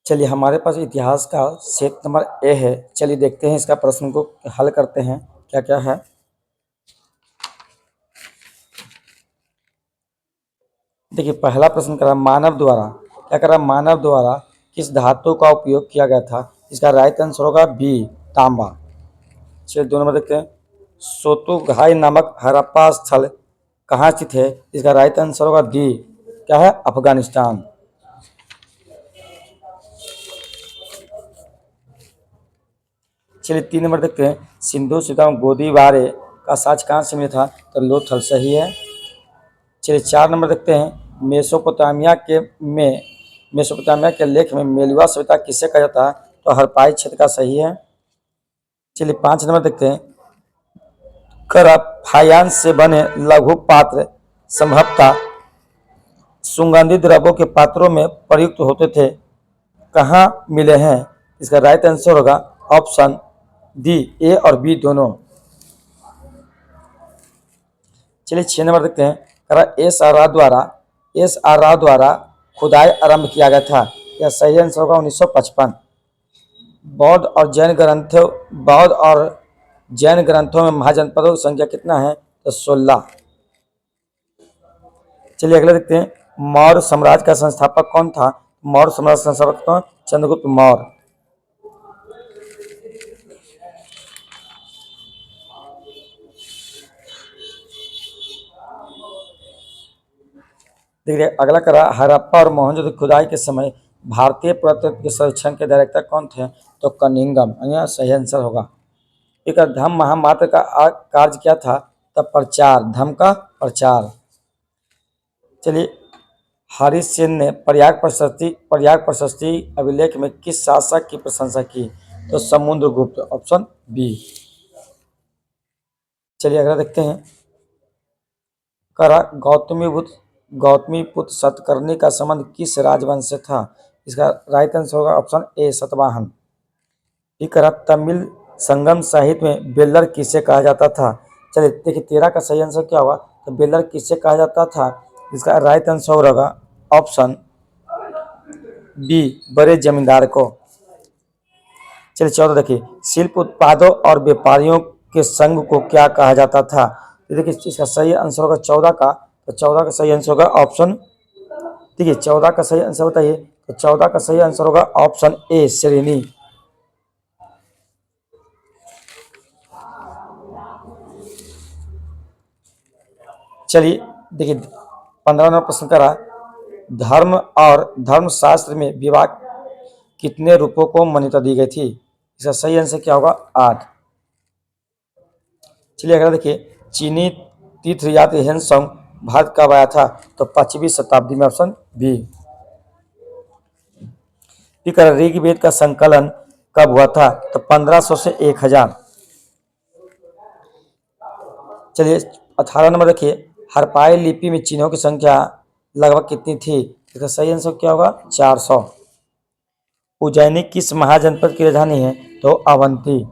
चलिए हमारे पास इतिहास का सेट नंबर ए है। चलिए देखते हैं इसका प्रश्न को हल करते हैं क्या क्या है। देखिए पहला प्रश्न करा मानव द्वारा, क्या करा, मानव द्वारा किस धातु का उपयोग किया गया था। इसका राइट आंसर होगा बी, तांबा। चलिए 2 नंबर देखते हैं। सोतुघाई नामक हड़प्पा स्थल कहाँ स्थित है। इसका राइट आंसर होगा डी, क्या है, अफगानिस्तान। चलिए 3 नंबर देखते हैं। सिंधु सभ्यता गोदीबारे का साक्ष्य कहाँ से मिला था, तो लोथल सही है। चलिए 4 नंबर देखते हैं। मेसोपोटामिया के लेख में मेलुआ सभ्यता किसे कहा जाता है, तो हड़प्पाई क्षेत्र का सही है। चलिए 5 नंबर देखते हैं। फायांस से बने लघु पात्र संभवतः सुगंधित द्रव्यों के पात्रों में प्रयुक्त होते थे, कहाँ मिले हैं। इसका राइट आंसर होगा ऑप्शन डी, ए और बी दोनों। चलिए 6 नंबर देखते हैं। एस आर राव द्वारा खुदाई आरंभ किया गया था। यह सही आंसर होगा 1955। बौद्ध और जैन ग्रंथों में महाजनपदों की संख्या कितना है, तो 16। चलिए अगला देखते हैं। मौर्य साम्राज्य का संस्थापक कौन था। मौर्य साम्राज्य का संस्थापक कौन, चंद्रगुप्त मौर्य। देखिए अगला करा हड़प्पा और मोहनजोदड़ो खुदाई के समय भारतीय पुरातत्व के सर्वेक्षण के डायरेक्टर कौन थे, तो कनिंघम। यह सही आंसर होगा। एक धम्म महामात्र का कार्य क्या था, तब प्रचार, धम्म का प्रचार। चलिए हरीश सेन ने प्रयाग प्रशस्ति अभिलेख में किस शासक की प्रशंसा की, तो समुद्रगुप्त, ऑप्शन बी। चलिए अगला देखते हैं। करा गौतमीपुत्र सतकर्णी का संबंध किस राजवंश से था। इसका राइट आंसर होगा ऑप्शन ए, सतवाहन। करा तमिल संगम साहित्य में बेल्लर किसे कहा जाता था। चलिए देखिए 13 का सही आंसर क्या होगा, तो बेल्लर किसे कहा जाता था। इसका राइट आंसर होगा ऑप्शन बी, बड़े जमींदार को। चलिए 14 देखिए। शिल्प उत्पादों और व्यापारियों के संघ को क्या कहा जाता था। तो देखिए इसका सही आंसर होगा 14 का, तो 14 का सही आंसर होगा ऑप्शन, देखिए 14 का सही आंसर बताइए, तो 14 का सही आंसर होगा ऑप्शन ए, श्रेणी। चलिए देखिए 15 नंबर प्रश्न करा धर्म और धर्मशास्त्र में विवाह कितने रूपों को मान्यता दी गई थी। इसका सही आंसर क्या होगा, 8। चलिए अगला देखिए। चीनी तीर्थयात्री ह्वेनसांग भारत कब आया था, तो 5वीं शताब्दी में, ऑप्शन बी। ऋग्वेद का संकलन कब हुआ था, तो 1500 से 1000। चलिए 18 नंबर देखिए। हड़प्पाई लिपि में चिन्हों की संख्या लगभग कितनी थी। इसका सही आंसर क्या होगा, 400। उज्जैनी किस महाजनपद की राजधानी है, तो अवंती।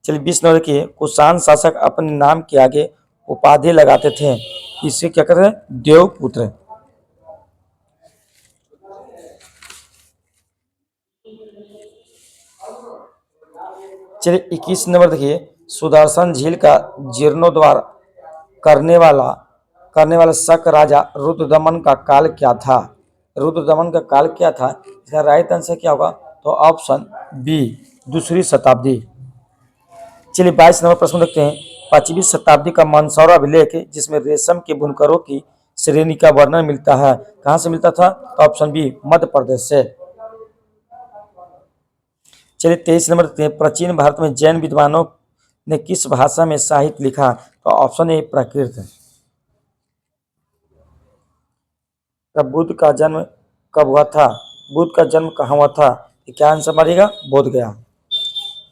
चलिए 20 नंबर देखिए। कुषाण शासक अपने नाम के आगे उपाधि लगाते थे, इसे क्या कहते हैं, देवपुत्र। चलिए 21 नंबर देखिए। सुदर्शन झील का जीर्णोद्धार करने वाला शक राजा रुद्रदमन का काल क्या था। रुद्रदमन का काल क्या था, इसका राइट आंसर क्या होगा, तो ऑप्शन बी, 2री शताब्दी। चलिए 22 नंबर प्रश्न देखते हैं। 5वीं शताब्दी का मंदसौर अभिलेख जिसमें रेशम के बुनकरों की श्रेणी का वर्णन मिलता है, कहाँ से मिलता था, तो ऑप्शन बी, मध्य प्रदेश से। चलिए 23 नंबर देखते हैं। प्राचीन भारत में जैन विद्वानों ने किस भाषा में साहित्य लिखा, तो ऑप्शन ए, प्राकृत। तब बुद्ध का जन्म कब हुआ था, बुद्ध का जन्म कहाँ हुआ था, क्या आंसर मारिएगा, बोध गया।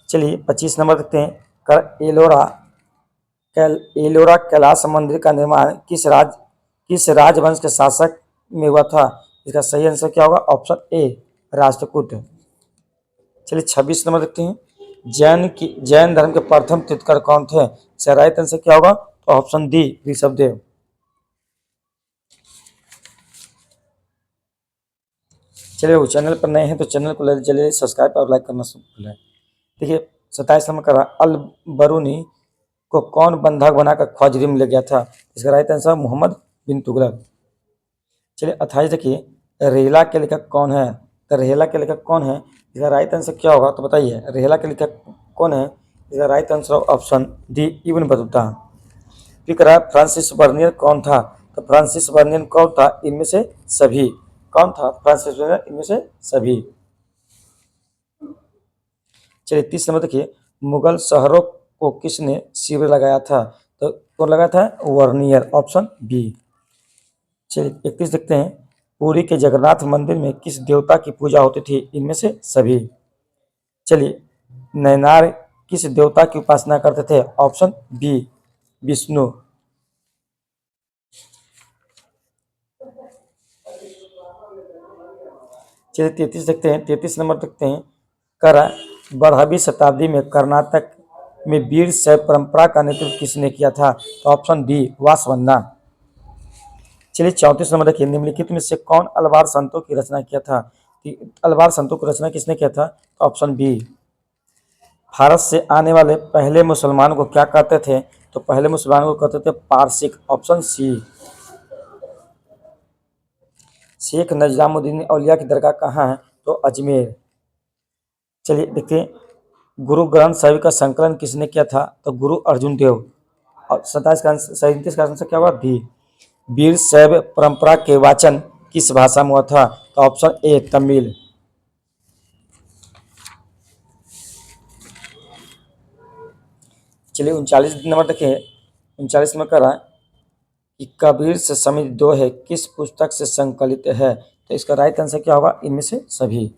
चलिए 25 नंबर देखते हैं। एलोरा कैलाश मंदिर का निर्माण किस राजवंश के शासक में हुआ था। इसका सही आंसर क्या होगा, ऑप्शन ए, राष्ट्रकूट। चलिए 26 नंबर देखते हैं। जैन धर्म के प्रथम तीर्थंकर कौन थे। इसका राइट आंसर क्या होगा, तो ऑप्शन डी, ऋषभदेव। चलिए वो चैनल पर नए हैं तो चैनल को चलिए सब्सक्राइब और लाइक करना भूलें। देखिए 27 नंबर का अल बरूनी को कौन बंधक बनाकर ख्वाजरी में ले गया था? इसका राइट आंसर मोहम्मद बिन तुगलक। चलिए 28 देखिए रेहला के लेखक कौन है? तो रेहला के लेखक कौन है, इसका राइट आंसर क्या होगा तो बताइए। रेहला के लेखक कौन है? इसका right answer option D Ibn Battuta. फिर कह रहा है फ्रांसिस बर्नियर कौन था? तो फ्रांसिस बर्नियर कौन था? इनमें से सभी। कौन था फ्रांसिस बर्नियर? इनमें से सभी। चलिए 30 नंबर देखिए मुगल शहरों को किसने शिविर लगाया था? तो कौन लगाया था? Vernier, option B. चलिए 31 देखते हैं पुरी के जगन्नाथ मंदिर में किस देवता की पूजा होती थी? इनमें से सभी। चलिए नैनार किस देवता की उपासना करते थे? Option B Vishnu. चलिए 33 देखते हैं 33 नंबर देखते हैं कर 12वीं शताब्दी में कर्नाटक में वीर शैव परंपरा का नेतृत्व किसने किया था? तो ऑप्शन डी वासवन्ना। चलिए 34 नंबर देखिए निम्नलिखित में से कौन अलवार संतों की रचना किया था? अलवार संतों की रचना किसने किया था? तो ऑप्शन बी। भारत से आने वाले पहले मुसलमान को क्या कहते थे? तो पहले मुसलमान को कहते थे पारसिक, ऑप्शन सी। शेख नजमुद्दीन औलिया की दरगाह कहाँ है? तो अजमेर। चलिए देखिए गुरु ग्रंथ साहिब का संकलन किसने किया था? तो गुरु अर्जुन देव। और 37 का आंसर क्या हुआ? डी। वीर शैव परंपरा के वाचन किस भाषा में हुआ था? तो ऑप्शन ए तमिल। चलिए 39 नंबर देखिए 39 में कह रहा है कि कबीर से समित दोहे किस पुस्तक से संकलित है? तो इसका राइट आंसर क्या होगा? इनमें से सभी।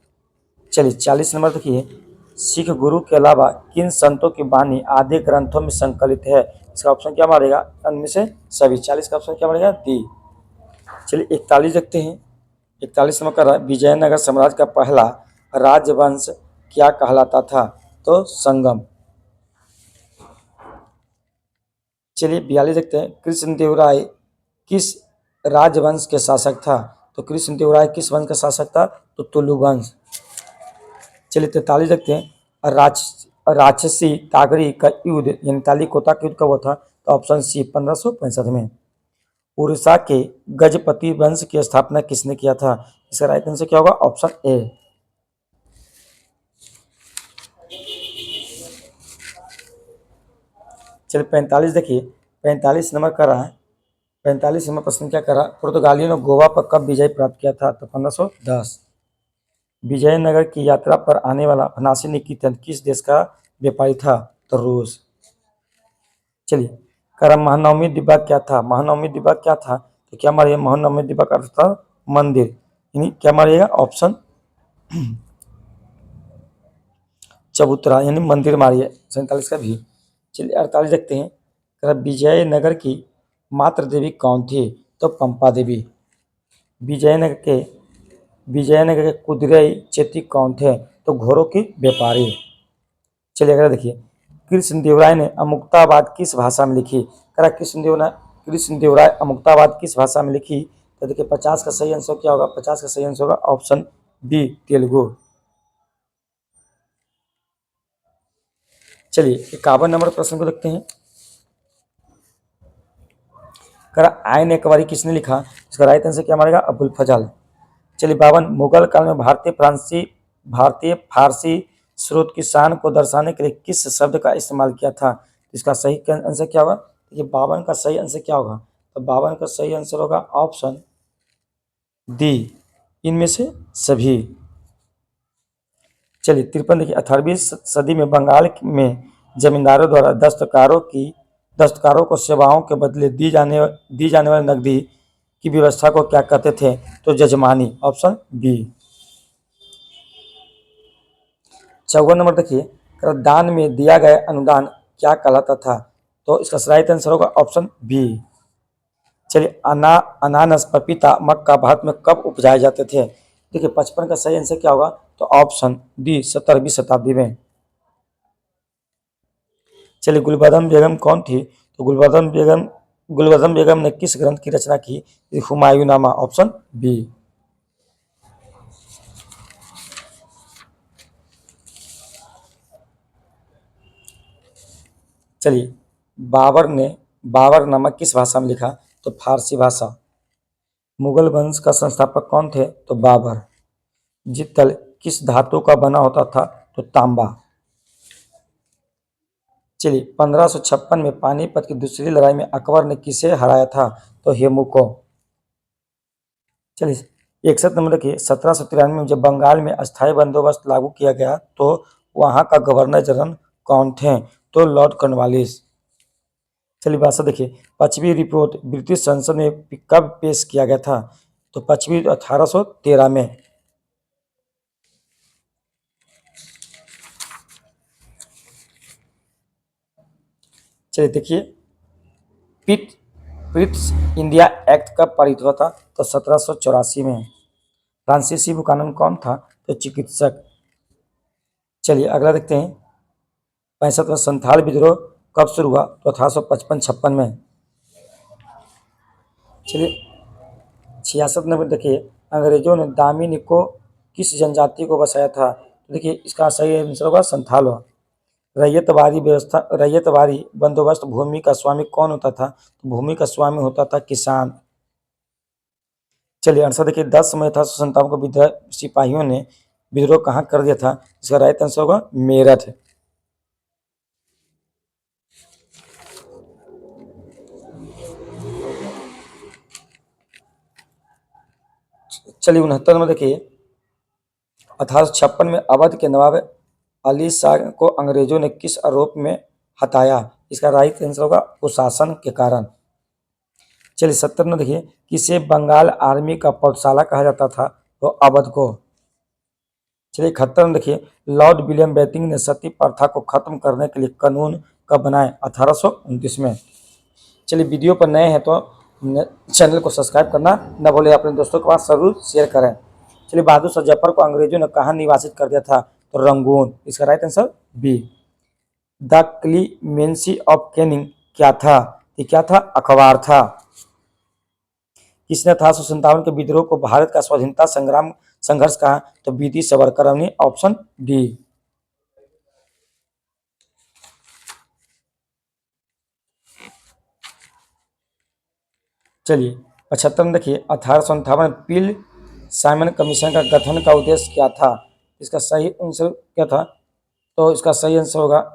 चलिए 40 नंबर देखिए सिख गुरु के अलावा किन संतों की वाणी आदि ग्रंथों में संकलित है? इसका ऑप्शन क्या मारेगा? इनमें से सभी। 40 का ऑप्शन क्या मारेगा? डी। चलिए 41 देखते हैं 41 नंबर का विजयनगर साम्राज्य का पहला राजवंश क्या कहलाता था? तो संगम। चलिए 42 देखते हैं कृष्णदेवराय किस राजवंश के शासक था? तो कृष्णदेवराय किस वंश का शासक था? तो तुलु वंश। चलिए 43 देखते हैं राक्षसी तागरी का युद्ध यानी तालिकोटा का युद्ध कब हुआ था? तो ऑप्शन सी 1565 में। उड़ीसा के गजपति वंश की स्थापना किसने किया था? इसका राइट आंसर क्या होगा? Option A. चलिए 45 देखिए 45 नंबर का रहा है 45 नंबर प्रश्न क्या करा? पुर्तगालियों ने गोवा पर कब विजय प्राप्त किया था? तो 1510। विजयनगर की यात्रा पर आने वाला फनासी निकेतन किस देश का व्यापारी था? तो रूस। चलिए करा महानवमी दिब्बा क्या था? महानवमी दिब्बा क्या था? तो क्या मारिएगा? महानवमी दिब्बा का अर्थ था मंदिर, यानी क्या मारिएगा? ऑप्शन चबूतरा यानी मंदिर मारिए। 47 का भी। चलिए 48 देखते हैं करा विजयनगर की मातृ देवी कौन थी? तो पंपा देवी। विजयनगर के कुदिरई चेती कौन थे? तो घोड़ों के व्यापारी। चलिए अगर देखिए कृष्णदेवराय ने अमुक्तावाद किस भाषा में लिखी? करा कृष्णदेवराय अमुक्तावाद किस भाषा में लिखी? तो देखिए 50 का सही आंसर क्या होगा? 50 का सही आंसर होगा ऑप्शन बी तेलुगु। चलिए 51 नंबर प्रश्न को देखते हैं करा आयन एकबारी किसने लिखा? इसका राइट आंसर क्या मारेगा? अबुल फजल। चलिए 52 मुगल काल में भारतीय फारसी स्रोत की शान को दर्शाने के लिए किस शब्द का इस्तेमाल किया था? इसका सही आंसर क्या होगा? देखिए 52 का सही आंसर क्या होगा? तो 52 का सही आंसर होगा ऑप्शन डी इनमें से सभी। चलिए 53 देखिए 18वीं सदी में बंगाल में जमींदारों द्वारा दस्तकारों को सेवाओं के बदले दी जाने वाली नकदी की व्यवस्था को क्या कहते थे? तो जजमानी, ऑप्शन बी। 54 नंबर देखिए दान में दिया गया अनुदान क्या कहलाता था? तो इसका राइट आंसर होगा ऑप्शन बी। चलिए अनानास पपीता मक्का भारत में कब उपजाए जाते थे? देखिए 55 का सही आंसर क्या होगा? तो ऑप्शन डी 17वीं शताब्दी में। चलिए गुलबदन बेगम कौन थी? तो गुलबदन बेगम ने किस ग्रंथ की रचना की? हुमायूंनामा, ऑप्शन बी। चलिए, बाबर ने बाबरनामा किस भाषा में लिखा? तो फारसी भाषा। मुगल वंश का संस्थापक कौन थे? तो बाबर। जितल किस धातु का बना होता था? तो तांबा। चलिए, 1556 में पानीपत की दूसरी लड़ाई में अकबर ने किसे हराया था? तो हेमू को। चलिए, 61 नंबर देखिए, 1793 में जब बंगाल में अस्थायी बंदोबस्त लागू किया गया तो वहां का गवर्नर जनरल कौन थे? तो लॉर्ड कॉर्नवालिस। चलिए, भाषा देखिए, पश्चिमी रिपोर्ट ब्रिटिश संसद में कब पेश किया गया था? तो पश्चिमी 1813 में। चलिए देखिए, पिट ब्रिटिश इंडिया एक्ट कब पारित हुआ था? तो 1784 में। फ्रांसीसी बुकानन कौन था? तो चिकित्सक। चलिए, अगला देखते हैं, 65 में संथाल विद्रोह कब शुरू हुआ? तो 1855-56 में। चलिए, 66 नंबर देखिए, अंग्रेजों ने दामिनी को किस जनजाति को बसाया था? तो देखिए, इसका सही आंसर होगा संथाल। रैयतवाड़ी बंदोबस्त भूमि का स्वामी कौन होता था? तो भूमि का स्वामी होता था किसान। चलिए, आंसर देखिए, 10 मई 1857 को विद्रोह सिपाहियों ने विद्रोह कहाँ कर दिया था? इसका राइट आंसर होगा मेरठ। चलिए, 69 में देखिए, 1856 में अवध के नवाब अली शाह को अंग्रेजों ने किस आरोप में हटाया? इसका राइट आंसर होगा कुशासन के कारण। चलिए, 70 में देखिए, किसे बंगाल आर्मी का पौधशाला कहा जाता था? तो अवध को। चलिए, 71 में देखिए, लॉर्ड विलियम बेंटिंक ने सती प्रथा को खत्म करने के लिए कानून कब बनाए? 1829 में। चलिए, वीडियो पर नए हैं तो चैनल को सब्सक्राइब करना न भूलें, अपने दोस्तों के पास जरूर शेयर करें। चलिए, बहादुर शाह जफर को अंग्रेजों ने कहाँ निवासित कर दिया था? तो रंगून। इसका right answer B. The clemency of Canning क्या था? ये क्या था? अखबार था। किसने 1857 के विद्रोह को भारत का स्वाधीनता संघर्ष कहा? तो बी.डी. सावरकर ने, ऑप्शन डी। चलिए, 75 में देखिए, 1858 पील साइमन कमीशन का गठन का उद्देश्य क्या था? इसका सही आंसर क्या था? तो इसका सही आंसर होगा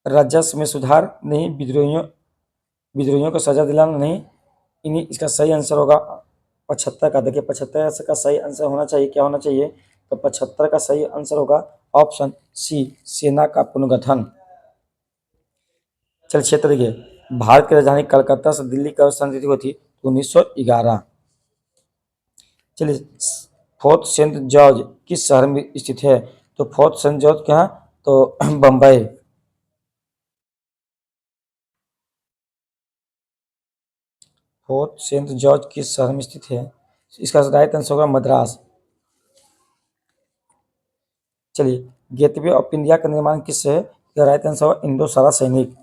राजस्व में सुधार नहीं, विद्रोहियों को सजा दिलाना नहीं। इन्हीं इसका सही आंसर होगा 75 का। देखिए, 75 का सही आंसर होना चाहिए, क्या होना चाहिए? तो 75 का सही आंसर होगा ऑप्शन सी, सेना का पुनर्गठन। चलिए, क्षेत्र देखिए, भारत की राजधानी कलकत्ता से दिल्ली कब स्थानांतरित हुई थी? 1911। चलिए, फोर्ट सेंट जॉर्ज किस शहर में स्थित है? तो फोर्ट सेंट जॉर्ज क्या? तो बम्बई। फोर्ट सेंट जॉर्ज किस शहर में स्थित है? इसका राइट आंसर होगा मद्रास। चलिए, गेटवे ऑफ इंडिया का निर्माण किससे है? इसका राइट आंसर होगा इंडो सारा सैनिक।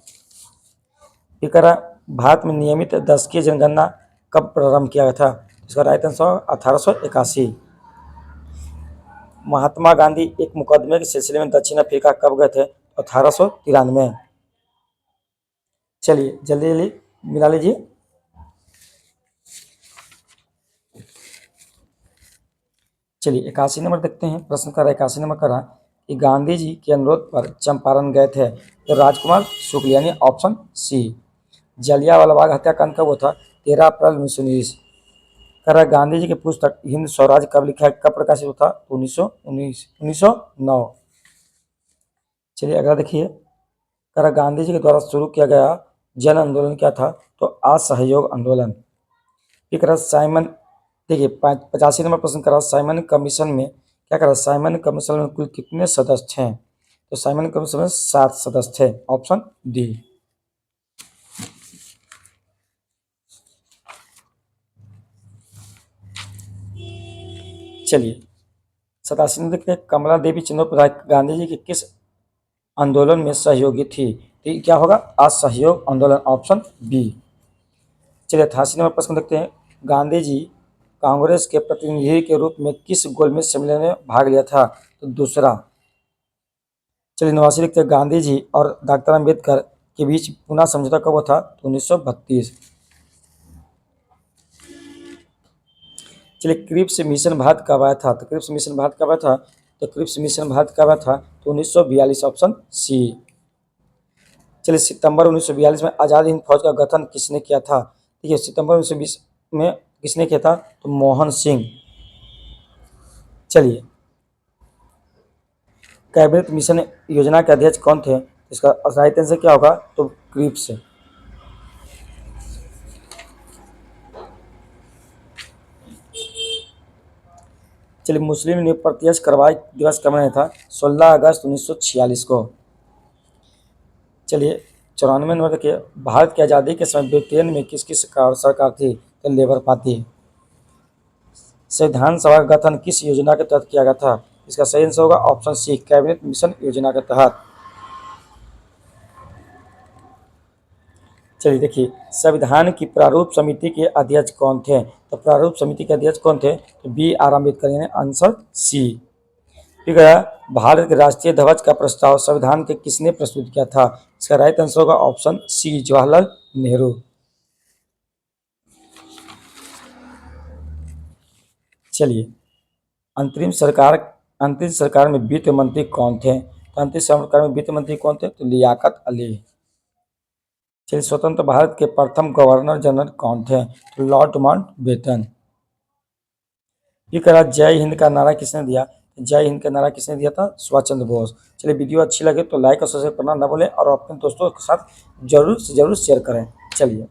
फिर भारत में नियमित दशकीय जनगणना कब प्रारंभ किया गया था? इसका राइट आंसर होगा 1881। महात्मा गांधी एक मुकदमे के सिलसिले में दक्षिण अफ्रीका कब गए थे? 1893। चलिए, जल्दी जल्दी मिला लीजिए। चलिए, 81 नंबर देखते हैं, प्रश्न कर 81 नंबर का कि गांधी जी के अनुरोध पर चंपारण गए थे तो राजकुमार शुक्ल, यानी ऑप्शन सी। जलियांवाला बाग हत्याकांड कब हुआ था? 13 अप्रैल 1919। कह रहा है गांधी जी की पुस्तक हिंद स्वराज कब लिखा है, कब प्रकाशित हुआ था? 1909। चलिए, अगला देखिए, कह रहा गांधी जी के द्वारा शुरू किया गया जन आंदोलन क्या था? तो असहयोग आंदोलन। फिर कह रहा साइमन, देखिए 85 नंबर प्रश्न करा, साइमन कमीशन में क्या करा? साइमन कमीशन में कुल कितने सदस्य हैं? तो साइमन कमीशन में 7 सदस्य थे, ऑप्शन डी। चलिए, 87 में देखते हैं, कमला देवी चंद्रोपाध्याय गांधी जी के किस आंदोलन में सहयोगी थी? तो ये क्या होगा? असहयोग आंदोलन, ऑप्शन बी। चलिए, 88 नंबर प्रश्न देखते हैं, गांधी जी कांग्रेस के प्रतिनिधि के रूप में किस गोलमेज सम्मेलन में भाग लिया था? तो दूसरा। चलिए नवासी लिखते हैं, गांधी जी और डॉक्टर अम्बेडकर के बीच पुनः समझौता कब हुआ था? तो 1932। चलिए क्रिप्स मिशन भारत कब आया था? तो क्रिप्स मिशन भारत कब आया था? तो क्रिप्स मिशन भारत कब आया था? तो 1942, ऑप्शन सी। चलिए सितंबर 1942 में आज़ाद हिंद फौज का गठन किसने किया था? देखिए सितंबर 1920 में किसने किया था? तो मोहन सिंह। चलिए कैबिनेट मिशन योजना के अध्यक्ष कौन थे? इसका राइट आंसर क्या होगा? तो क्रिप्स। चलिए मुस्लिम लीग प्रत्यक्ष कार्रवाई दिवस कब मनाया था? 16 अगस्त 1946 को। चलिए 94 नंबर देखिए, भारत की आज़ादी के समय ब्रिटेन में किस किस सरकार थी? तो लेबर पार्टी। संविधान सभा का गठन किस योजना के तहत किया गया था? इसका सही आंसर होगा ऑप्शन सी, कैबिनेट मिशन योजना के तहत। चलिए देखिए संविधान की प्रारूप समिति के अध्यक्ष कौन थे? तो प्रारूप समिति के अध्यक्ष कौन थे? तो बी आर अम्बेडकर, यानी आंसर सी। ठीक है, भारत के राष्ट्रीय ध्वज का प्रस्ताव संविधान के किसने प्रस्तुत किया था? इसका राइट आंसर होगा ऑप्शन सी, जवाहरलाल नेहरू। चलिए अंतरिम सरकार में वित्त मंत्री कौन थे? तो अंतरिम सरकार में वित्त मंत्री कौन थे? तो लियाकत अली। चलिए स्वतंत्र भारत के प्रथम गवर्नर जनरल कौन थे? तो लॉर्ड माउंटबेटन। ये कह रहा जय हिंद का नारा किसने दिया? जय हिंद का नारा किसने दिया था? सुभाष चंद्र बोस। चलिए वीडियो अच्छी लगे तो लाइक और सब्सक्राइब करना ना भूलें और अपने दोस्तों के साथ जरूर से जरूर शेयर करें। चलिए।